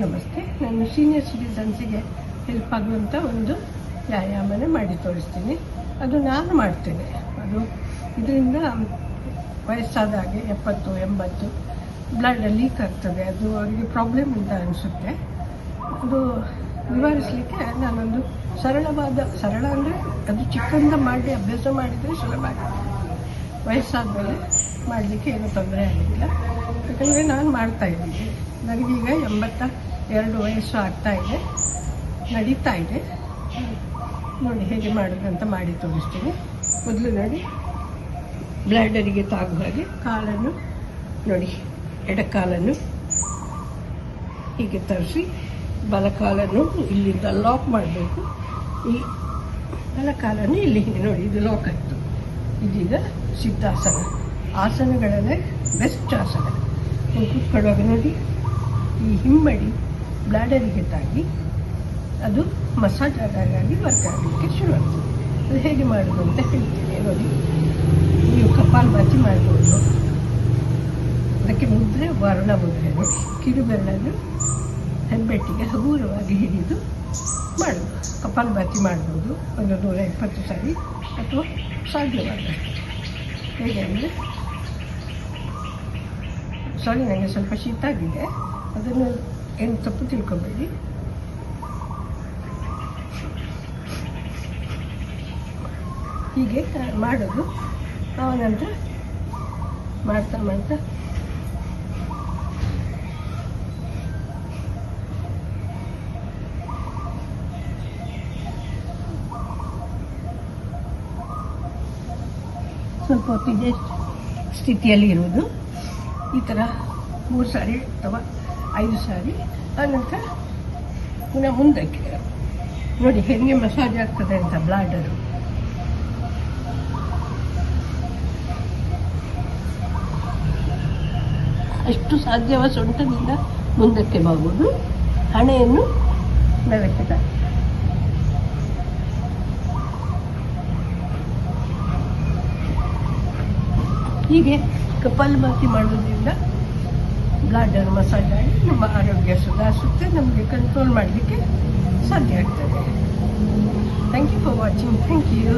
ನಮಸ್ತೆ. ನಾನು senior ಸಿಟಿಸನ್ಸಿಗೆ help ಆಗುವಂಥ ಒಂದು ವ್ಯಾಯಾಮನ ಮಾಡಿ ತೋರಿಸ್ತೀನಿ. ಅದು ನಾನು ಮಾಡ್ತೇನೆ. ಅದು ಇದರಿಂದ ವಯಸ್ಸಾದಾಗೆ 70-80 ಬ್ಲಡ್ ಲೀಕ್ ಆಗ್ತದೆ. ಅದು ಅವರಿಗೆ ಪ್ರಾಬ್ಲಮ್ ಅಂತ ಅನಿಸುತ್ತೆ. ಅದು ನಿವಾರಿಸಲಿಕ್ಕೆ ನಾನೊಂದು ಸರಳ ಅಂದರೆ ಅದು ಚಿಕ್ಕಂದ ಮಾಡಿ ಅಭ್ಯಾಸ ಮಾಡಿದರೆ ಸುಲಭ ಆಗುತ್ತೆ. ವಯಸ್ಸಾದಮೇಲೆ ಮಾಡಲಿಕ್ಕೆ ಏನೂ ತೊಂದರೆ ಆಗೋದಿಲ್ಲ. ಯಾಕಂದರೆ ನಾನು ಮಾಡ್ತಾಯಿದ್ದೀನಿ. ನನಗೀಗ 82 ವಯಸ್ಸು ಆಗ್ತಾಯಿದೆ, ನಡೀತಾ ಇದೆ. ನೋಡಿ ಹೇಗೆ ಮಾಡೋದಂತ ಮಾಡಿ ತೋರಿಸ್ತೀನಿ. ಮೊದಲು ನೋಡಿ, ಬ್ಲ್ಯಾಡರಿಗೆ ತಾಗುವ ಹಾಗೆ ಕಾಲನ್ನು ನೋಡಿ, ಎಡಕಾಲನ್ನು ಹೀಗೆ ತರಿಸಿ ಬಲಕಾಲನ್ನು ಇಲ್ಲಿಂದ ಲಾಕ್ ಮಾಡಬೇಕು. ಈ ಬಲಕಾಲನ್ನು ಇಲ್ಲಿ ಹೀಗೆ ನೋಡಿ, ಇದು ಲಾಕ್ ಆಯಿತು. ಇದೀಗ ಸಿದ್ಧಾಸನ. ಆಸನಗಳಲ್ಲೇ ಬೆಸ್ಟ್ ಆಸನ. ಕೂತ್ಕೊಳ್ಳುವಾಗ ನೋಡಿ, ಈ ಹಿಮ್ಮಡಿ ಬ್ಲ್ಯಾಡರಿಗೆ ತಾಗಿ ಅದು ಮಸಾಜ್ ಆಗಿ ವರ್ಕ್ ಆಗಲಿಕ್ಕೆ ಶುರುವಾಗ್ತದೆ. ಅದು ಹೇಗೆ ಮಾಡೋದು ಅಂತ ಹೇಳ್ತೀನಿ ನೋಡಿ. ನೀವು ಕಪಾಲಭಾತಿ ಮಾಡ್ಬೋದು. ಅದಕ್ಕೆ ಮುದ್ರೆ ವರ್ಣ ಮುದ್ರೆ ನೋಡಿ, ಕಿರುಬೆರಳನ್ನು ಹೆಬ್ಬೆಟ್ಟಿಗೆ ಹಗುರವಾಗಿ ಹಿಡಿದು ಮಾಡೋದು. ಕಪಾಲಭಾತಿ ಮಾಡ್ಬೋದು ಒಂದು 120 ಸಾರಿ, ಅಥವಾ ಸಾಧ್ಯವಾದಷ್ಟು. ಹೇಗೆ ಅಂದರೆ, ಸಾರಿ ನನಗೆ ಸ್ವಲ್ಪ ಶೀತ ಆಗಿದೆ, ಅದನ್ನು ಏನು ತಪ್ಪು ತಿಳ್ಕೊಬೇಡಿ. ಹೀಗೆ ಮಾಡೋದು. ಆನಂತರ ಮಾಡ್ತಾ ಸ್ವಲ್ಪ ಹೊತ್ತಿಗೆ ಸ್ಥಿತಿಯಲ್ಲಿ ಇರುವುದು. ಈ ಥರ 3 ಸಾರಿ ಅಥವಾ 5 ಸಾರಿ. ಆನಂತರ ಪುನಃ ಮುಂದಕ್ಕೆ ನೋಡಿ ಹೇಗೆ ಮಸಾಜ್ ಆಗ್ತದೆ ಅಂತ ಬ್ಲಾಡರು. ಎಷ್ಟು ಸಾಧ್ಯವ ಸೊಂಟದಿಂದ ಮುಂದಕ್ಕೆ ಬಾಗುವುದು. ಹಣೆಯನ್ನು ನೆಲಕ್ಕೆ ತಾಗಿ ಹೀಗೆ ಕಪಾಲಭಾತಿ ಮಾಡೋದ್ರಿಂದ ಬ್ಲಡ್ ಮಸಾಜ್ ಆಗಿ ನಮ್ಮ ಆರೋಗ್ಯ ಸುಧಾರಿಸುತ್ತೆ. ನಮಗೆ ಕಂಟ್ರೋಲ್ ಮಾಡಲಿಕ್ಕೆ ಸಾಧ್ಯ ಆಗ್ತದೆ. Thank you for watching. Thank you.